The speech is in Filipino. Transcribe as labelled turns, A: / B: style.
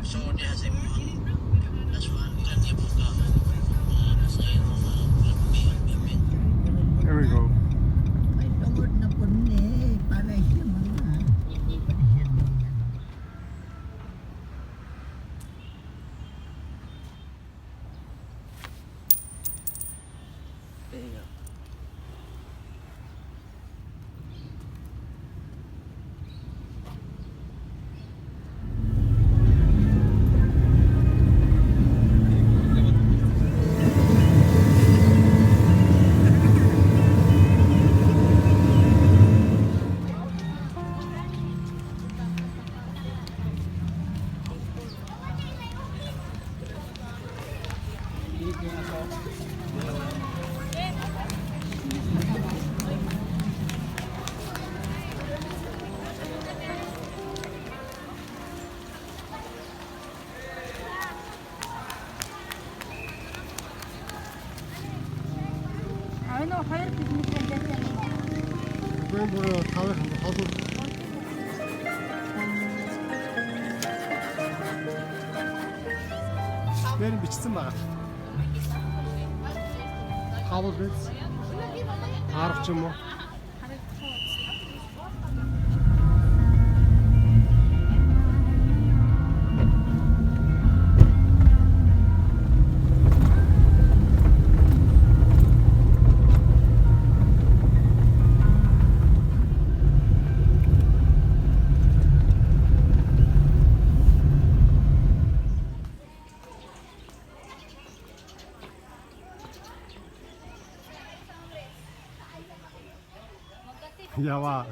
A: So dia sa mo. That's why kan dia buka. Saya payment.
B: Here we go.
C: May tungod na po ni para siya mga padihin mo yan.
A: There you go.
D: Ayun o, hayır picnic nagyan yan.
B: Ben buraya kahve hazır. Benim biçsin bak. Kabul et. Arifçi mi? Ya var.